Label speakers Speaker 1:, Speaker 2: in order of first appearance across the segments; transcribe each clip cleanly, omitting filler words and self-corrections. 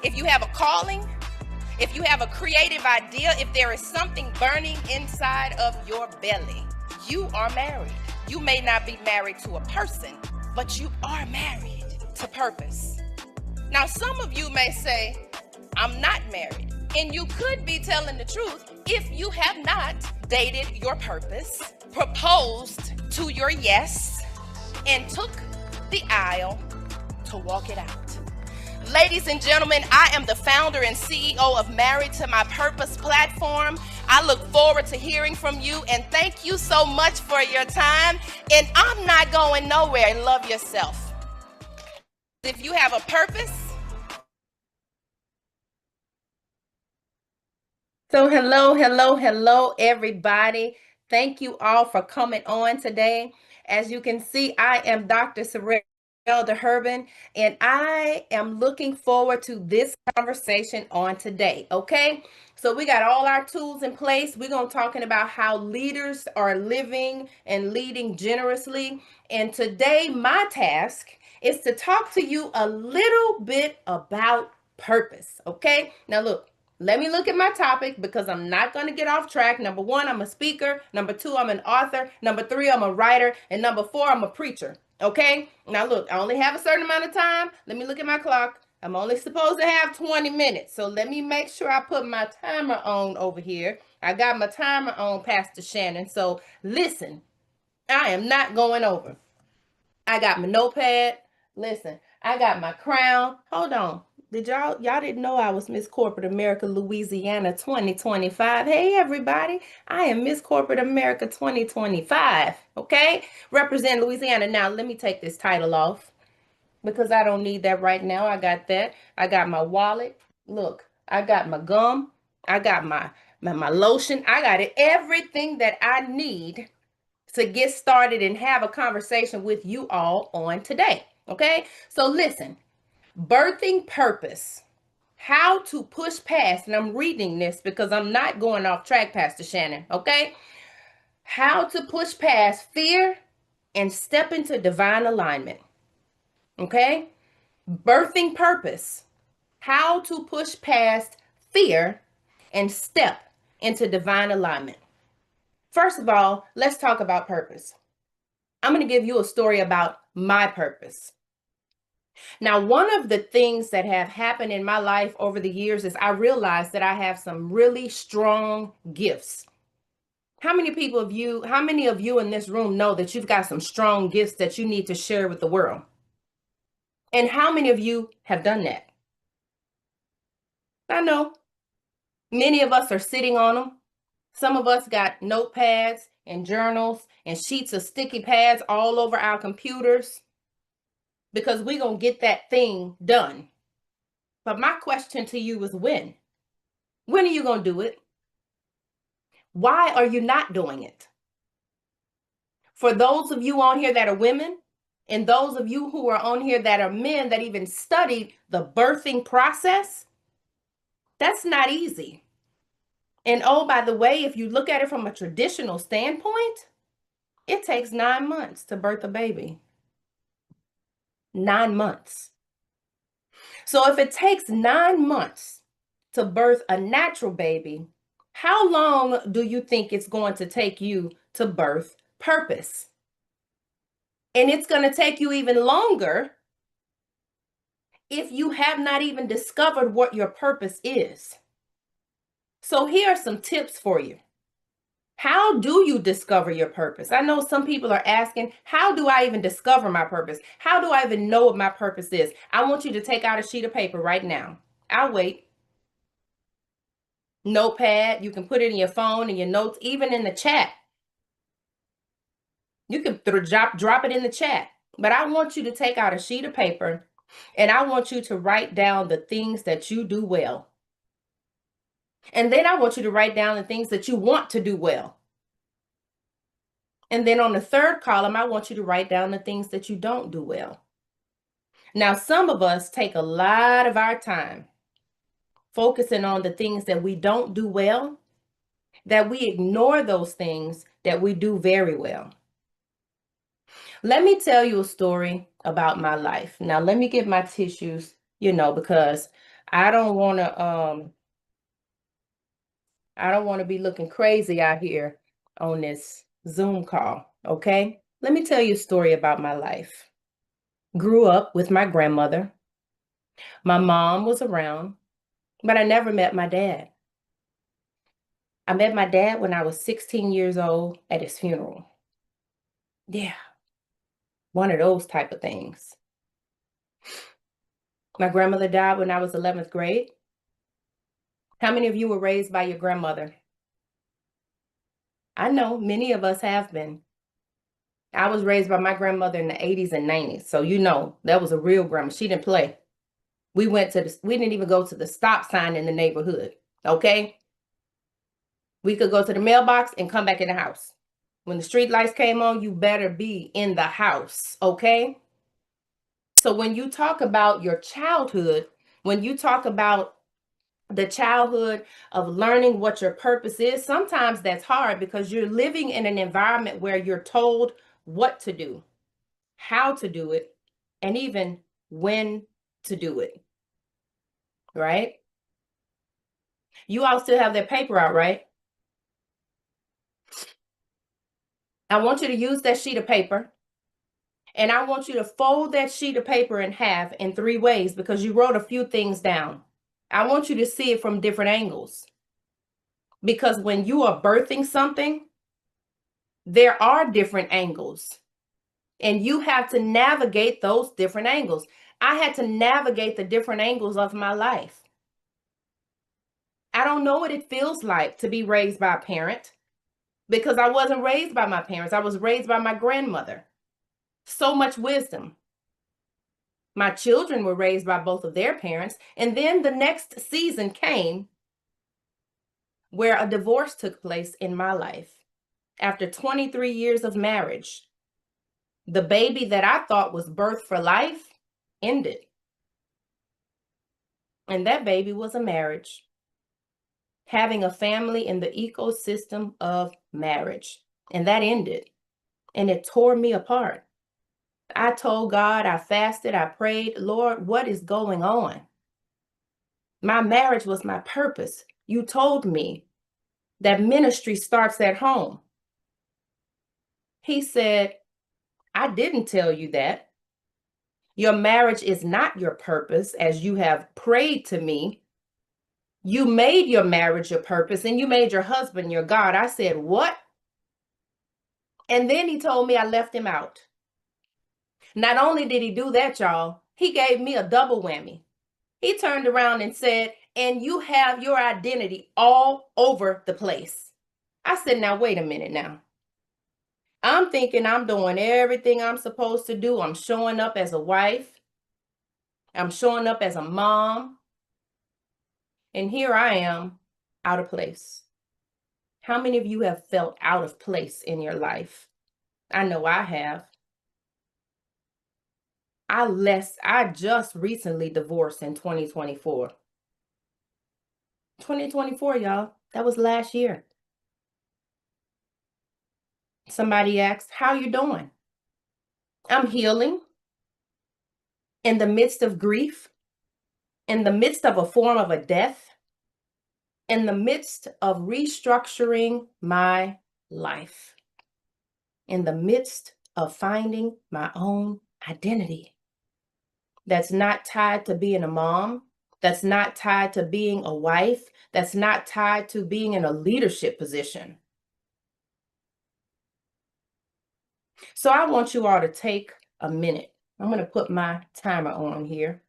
Speaker 1: if you have a calling, if you have a creative idea, if there is something burning inside of your belly, you are married. You may not be married to a person, but you are married to purpose. Now, some of you may say, I'm not married. And you could be telling the truth if you have not dated your purpose, proposed to your yes, and took the aisle to walk it out. Ladies and gentlemen, I am the founder and CEO of Married to My Purpose platform. I look forward to hearing from you, and thank you so much for your time. And I'm not going nowhere. Love yourself. If you have a purpose. So hello, everybody. Thank you all for coming on today. As you can see, I am Dr. Serelda Herbin, and I am looking forward to this conversation on today, okay? So we got all our tools in place. We're going to talking about how leaders are living and leading generously. And today, my task is to talk to you a little bit about purpose, okay? Now look, let me look at my topic because I'm not going to get off track. Number one, I'm a speaker. Number two, I'm an author. Number three, I'm a writer. And number four, I'm a preacher. Okay? Now look, I only have a certain amount of time. Let me look at my clock. I'm only supposed to have 20 minutes. So let me make sure I put my timer on over here. I got my timer on, Pastor Shannon. So listen, I am not going over. I got my notepad. Listen, I got my crown. Hold on. Did y'all didn't know I was Miss Corporate America Louisiana 2025. Hey everybody, I am Miss Corporate America 2025. Okay, represent Louisiana. Now let me take this title off because I don't need that right now. I got that. I got my wallet. Look, I got my gum. I got my lotion. I got it. Everything that I need to get started and have a conversation with you all on today. Okay, so listen. Birthing purpose, how to push past, and I'm reading this because I'm not going off track, Pastor Shannon, okay? How to push past fear and step into divine alignment, okay? Birthing purpose, how to push past fear and step into divine alignment. First of all, let's talk about purpose. I'm going to give you a story about my purpose. Now, one of the things that have happened in my life over the years is I realized that I have some really strong gifts. How many of you in this room know that you've got some strong gifts that you need to share with the world? And how many of you have done that? I know many of us are sitting on them. Some of us got notepads and journals and sheets of sticky pads all over our computers, because we're going to get that thing done. But my question to you is when? When are you going to do it? Why are you not doing it? For those of you on here that are women, and those of you who are on here that are men that even studied the birthing process, that's not easy. And oh, by the way, if you look at it from a traditional standpoint, it takes 9 months to birth a baby. 9 months. So if it takes 9 months to birth a natural baby, how long do you think it's going to take you to birth purpose? And it's going to take you even longer if you have not even discovered what your purpose is. So here are some tips for you. How do you discover your purpose? I know some people are asking, how do I even discover my purpose? How do I even know what my purpose is? I want you to take out a sheet of paper right now. I'll wait. Notepad, you can put it in your phone and your notes, even in the chat. You can drop it in the chat. But I want you to take out a sheet of paper and I want you to write down the things that you do well. And then I want you to write down the things that you want to do well. And then on the third column, I want you to write down the things that you don't do well. Now, some of us take a lot of our time focusing on the things that we don't do well, that we ignore those things that we do very well. Let me tell you a story about my life. Now, let me get my tissues, because I don't want to I don't want to be looking crazy out here on this Zoom call, okay? Let me tell you a story about my life. Grew up with my grandmother. My mom was around, but I never met my dad. I met my dad when I was 16 years old at his funeral. Yeah, one of those type of things. My grandmother died when I was 11th grade. How many of you were raised by your grandmother? I know many of us have been. I was raised by my grandmother in the 80s and 90s. So you know, that was a real grandma. She didn't play. We didn't even go to the stop sign in the neighborhood. Okay? We could go to the mailbox and come back in the house. When the street lights came on, you better be in the house. Okay? So when you talk about your childhood, when you talk about the childhood of learning what your purpose is, sometimes that's hard because you're living in an environment where you're told what to do, how to do it, and even when to do it, right? You all still have that paper out, right? I want you to use that sheet of paper, and I want you to fold that sheet of paper in half in 3 ways because you wrote a few things down. I want you to see it from different angles because when you are birthing something, there are different angles, and you have to navigate those different angles. I had to navigate the different angles of my life. I don't know what it feels like to be raised by a parent because I wasn't raised by my parents. I was raised by my grandmother. So much wisdom. My children were raised by both of their parents. And then the next season came where a divorce took place in my life. After 23 years of marriage, the baby that I thought was birthed for life ended. And that baby was a marriage, having a family in the ecosystem of marriage. And that ended. And it tore me apart. I told God, I fasted, I prayed, Lord, what is going on? My marriage was my purpose. You told me that ministry starts at home. He said, I didn't tell you that. Your marriage is not your purpose as you have prayed to me. You made your marriage your purpose and you made your husband your God. I said, what? And then he told me I left him out. Not only did he do that, y'all, he gave me a double whammy. He turned around and said, and you have your identity all over the place. I said, now, wait a minute now. I'm thinking I'm doing everything I'm supposed to do. I'm showing up as a wife. I'm showing up as a mom. And here I am out of place. How many of you have felt out of place in your life? I know I have. I just recently divorced in 2024. 2024, y'all. That was last year. Somebody asked, how you doing? I'm healing in the midst of grief, in the midst of a form of a death, in the midst of restructuring my life, in the midst of finding my own identity that's not tied to being a mom, that's not tied to being a wife, that's not tied to being in a leadership position. So I want you all to take a minute. I'm going to put my timer on here.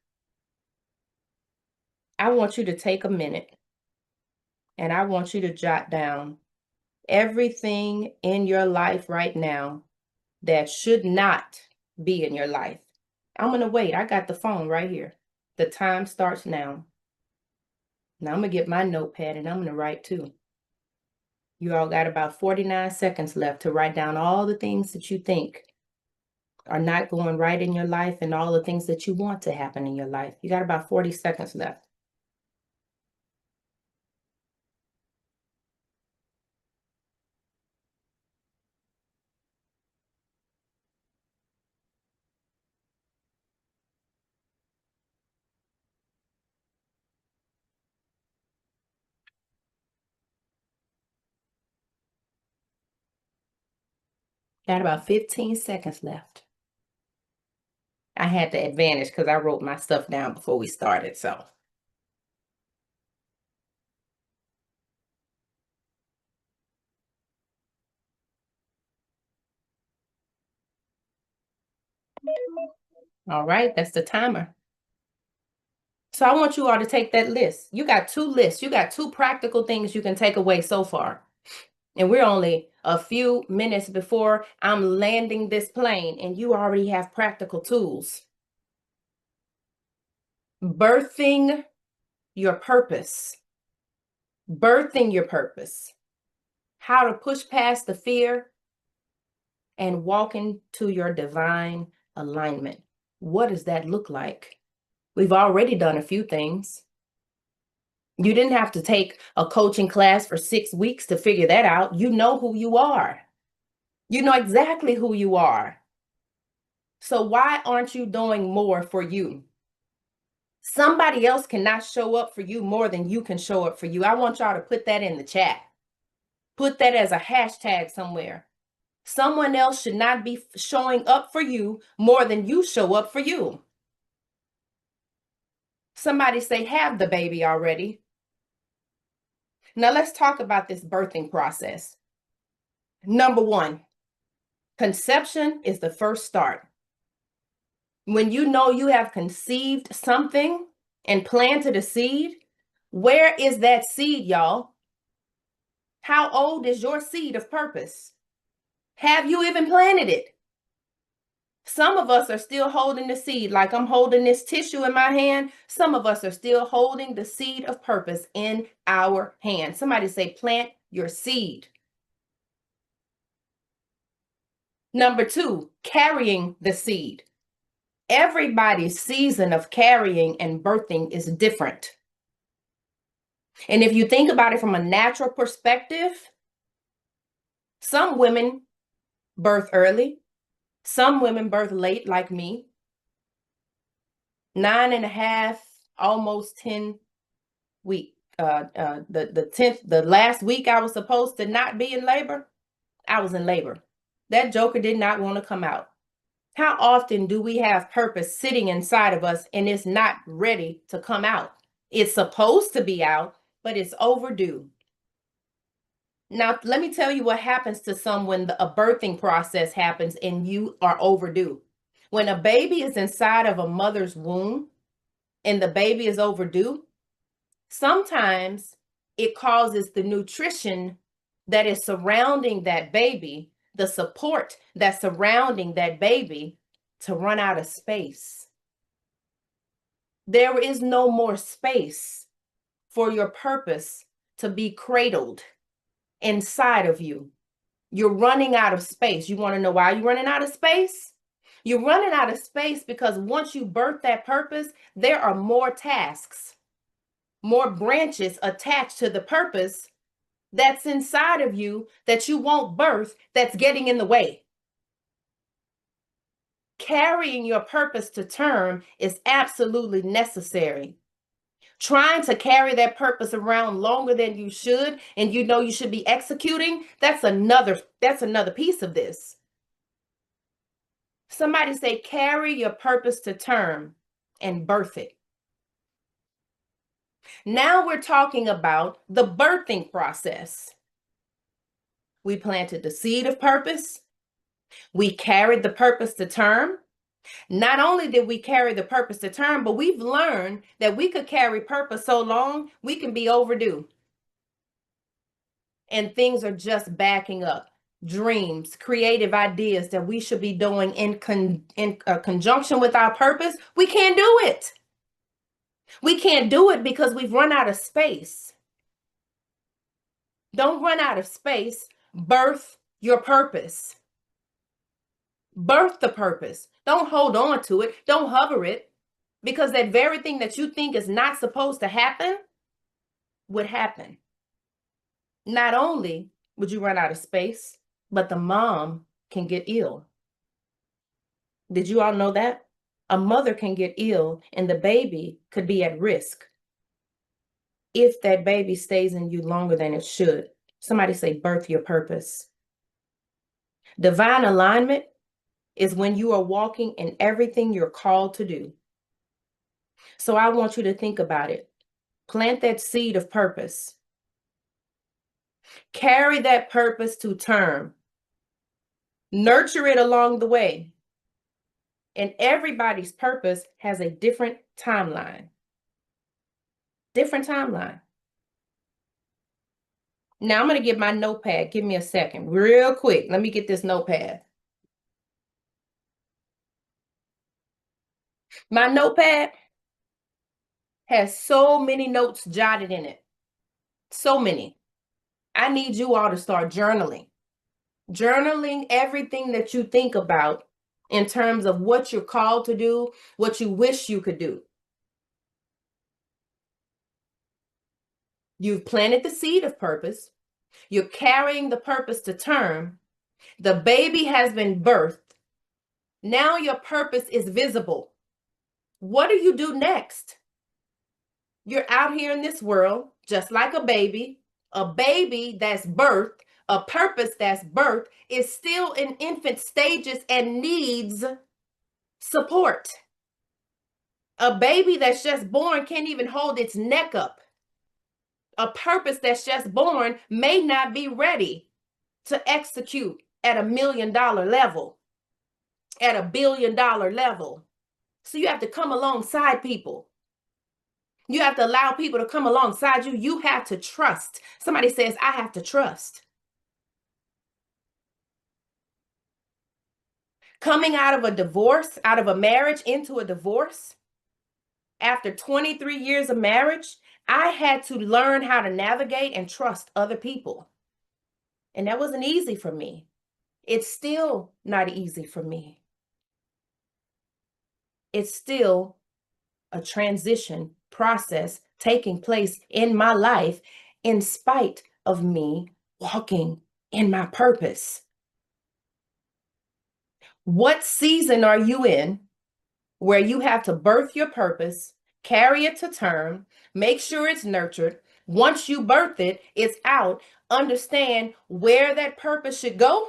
Speaker 1: I want you to take a minute and I want you to jot down everything in your life right now that should not be in your life. I'm going to wait. I got the phone right here. The time starts now. Now I'm going to get my notepad and I'm going to write too. You all got about 49 seconds left to write down all the things that you think are not going right in your life and all the things that you want to happen in your life. You got about 40 seconds left. Got about 15 seconds left. I had the advantage because I wrote my stuff down before we started, so. All right, that's the timer. So I want you all to take that list. You got two lists. You got two practical things you can take away so far. And we're only a few minutes before I'm landing this plane, and you already have practical tools. Birthing your purpose. Birthing your purpose. How to push past the fear and walk into your divine alignment. What does that look like? We've already done a few things. You didn't have to take a coaching class for 6 weeks to figure that out. You know who you are. You know exactly who you are. So why aren't you doing more for you? Somebody else cannot show up for you more than you can show up for you. I want y'all to put that in the chat. Put that as a hashtag somewhere. Someone else should not be showing up for you more than you show up for you. Somebody say, have the baby already. Now let's talk about this birthing process. Number one, conception is the first start. When you know you have conceived something and planted a seed, where is that seed, y'all? How old is your seed of purpose? Have you even planted it? Some of us are still holding the seed, like I'm holding this tissue in my hand. Some of us are still holding the seed of purpose in our hand. Somebody say, plant your seed. Number two, carrying the seed. Everybody's season of carrying and birthing is different. And if you think about it from a natural perspective, some women birth early, some women birth late, like me. 9.5, almost 10 week. The 10th, the last week I was supposed to not be in labor, I was in labor. That joker did not want to come out. How often do we have purpose sitting inside of us and it's not ready to come out? It's supposed to be out, but it's overdue. Now, let me tell you what happens to some when a birthing process happens and you are overdue. When a baby is inside of a mother's womb and the baby is overdue, sometimes it causes the nutrition that is surrounding that baby, the support that's surrounding that baby, to run out of space. There is no more space for your purpose to be cradled inside of you. You're running out of space. You want to know why you're running out of space? You're running out of space because once you birth that purpose, there are more tasks, more branches attached to the purpose that's inside of you that you won't birth, that's getting in the way. Carrying your purpose to term is absolutely necessary. Trying to carry that purpose around longer than you should, and you know you should be executing, that's another piece of this. Somebody say, carry your purpose to term and birth it. Now we're talking about the birthing process. We planted the seed of purpose. We carried the purpose to term. Not only did we carry the purpose to term, but we've learned that we could carry purpose so long, we can be overdue. And things are just backing up. Dreams, creative ideas that we should be doing in conjunction with our purpose, we can't do it. We can't do it because we've run out of space. Don't run out of space. Birth your purpose. Birth the purpose. Don't hold on to it. Don't hover it, because that very thing that you think is not supposed to happen would happen. Not only would you run out of space, but the mom can get ill. Did you all know that? A mother can get ill and the baby could be at risk if that baby stays in you longer than it should. Somebody say, birth your purpose. Divine alignment is when you are walking in everything you're called to do. So I want you to think about it. Plant that seed of purpose. Carry that purpose to term. Nurture it along the way. And everybody's purpose has a different timeline. Different timeline. Now I'm going to get my notepad. Give me a second. Real quick. Let me get this notepad. My notepad has so many notes jotted in it. So many. I need you all to start journaling. Journaling everything that you think about in terms of what you're called to do, what you wish you could do. You've planted the seed of purpose. You're carrying the purpose to term. The baby has been birthed. Now your purpose is visible. What do you do next? You're out here in this world, just like a baby that's birthed, a purpose that's birthed is still in infant stages and needs support. A baby that's just born can't even hold its neck up. A purpose that's just born may not be ready to execute at $1 million level, at $1 billion level. So you have to come alongside people. You have to allow people to come alongside you. You have to trust. Somebody says, I have to trust. Coming out of a divorce, out of a marriage into a divorce, after 23 years of marriage, I had to learn how to navigate and trust other people. And that wasn't easy for me. It's still not easy for me. It's still a transition process taking place in my life in spite of me walking in my purpose. What season are you in where you have to birth your purpose, carry it to term, make sure it's nurtured? Once you birth it, it's out. Understand where that purpose should go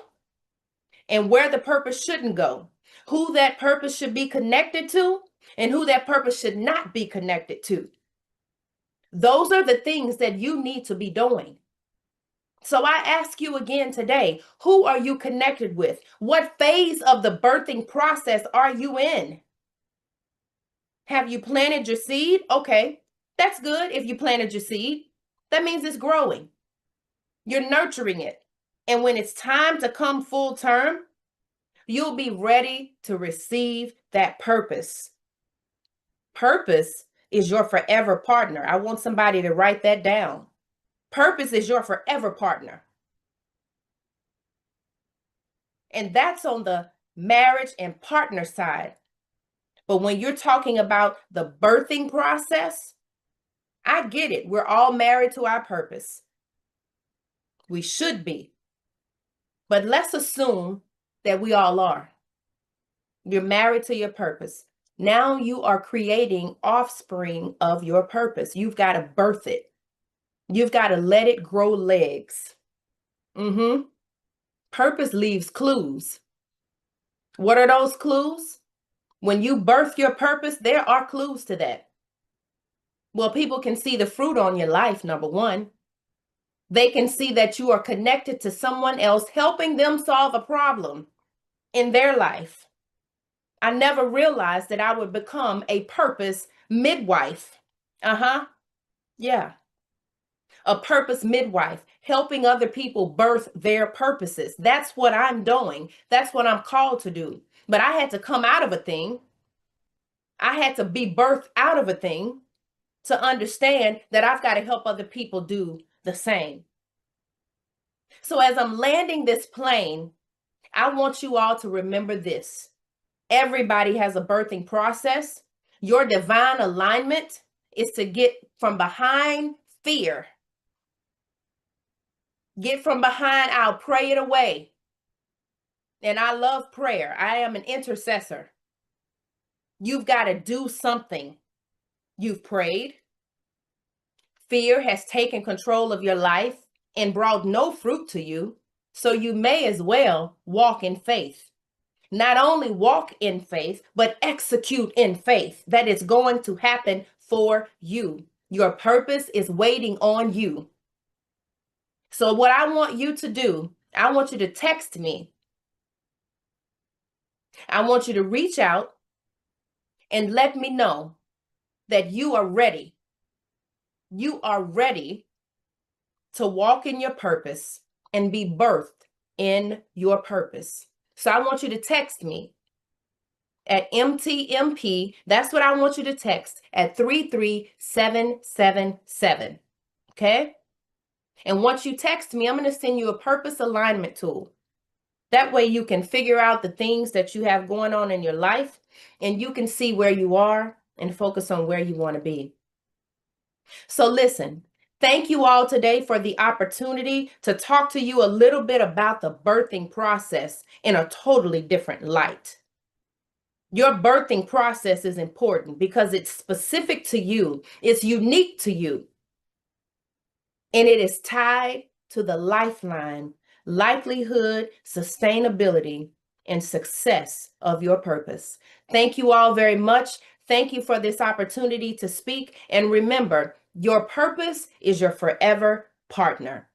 Speaker 1: and where the purpose shouldn't go, who that purpose should be connected to and who that purpose should not be connected to. Those are the things that you need to be doing. So I ask you again today, who are you connected with? What phase of the birthing process are you in? Have you planted your seed? Okay, that's good if you planted your seed. That means it's growing. You're nurturing it. And when it's time to come full term, you'll be ready to receive that purpose. Purpose is your forever partner. I want somebody to write that down. Purpose is your forever partner. And that's on the marriage and partner side. But when you're talking about the birthing process, I get it. We're all married to our purpose. We should be. But let's assume that we all are. You're married to your purpose. Now you are creating offspring of your purpose. You've got to birth it. You've got to let it grow legs. Purpose leaves clues. What are those clues? When you birth your purpose, there are clues to that. Well, people can see the fruit on your life, number one. They can see that you are connected to someone else, helping them solve a problem in their life. I never realized that I would become a purpose midwife. Yeah. A purpose midwife, helping other people birth their purposes. That's what I'm doing. That's what I'm called to do. But I had to come out of a thing. I had to be birthed out of a thing to understand that I've got to help other people do the same. So as I'm landing this plane, I want you all to remember this. Everybody has a birthing process. Your divine alignment is to get from behind fear. Get from behind, I'll pray it away. And I love prayer. I am an intercessor. You've got to do something. You've prayed. Fear has taken control of your life and brought no fruit to you. So you may as well walk in faith. Not only walk in faith, but execute in faith that it's going to happen for you. Your purpose is waiting on you. So what I want you to do, I want you to text me. I want you to reach out and let me know that you are ready. You are ready to walk in your purpose and be birthed in your purpose. So I want you to text me at MTMP. That's what I want you to text at 33777. Okay? And once you text me, I'm going to send you a purpose alignment tool. That way you can figure out the things that you have going on in your life, and you can see where you are and focus on where you want to be. So listen, thank you all today for the opportunity to talk to you a little bit about the birthing process in a totally different light. Your birthing process is important because it's specific to you. It's unique to you. And it is tied to the lifeline, livelihood, sustainability, and success of your purpose. Thank you all very much. Thank you for this opportunity to speak. And remember, your purpose is your forever partner.